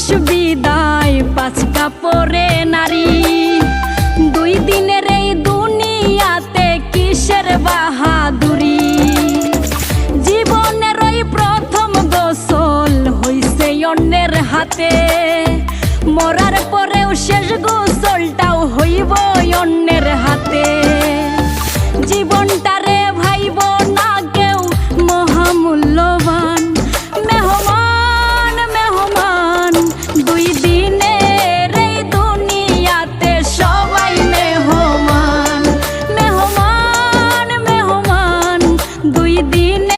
মানুষ বিদায় পাঁচ কাপড়ে নারী। 2 দিনের এই দুনিয়াতে কিসের বাহাদুরি। জীবনের ওই প্রথম গোসল হইছে অন্যের হাতে, মরার পরেও শেষ গোসলটাও হইব অন্যের হাতে।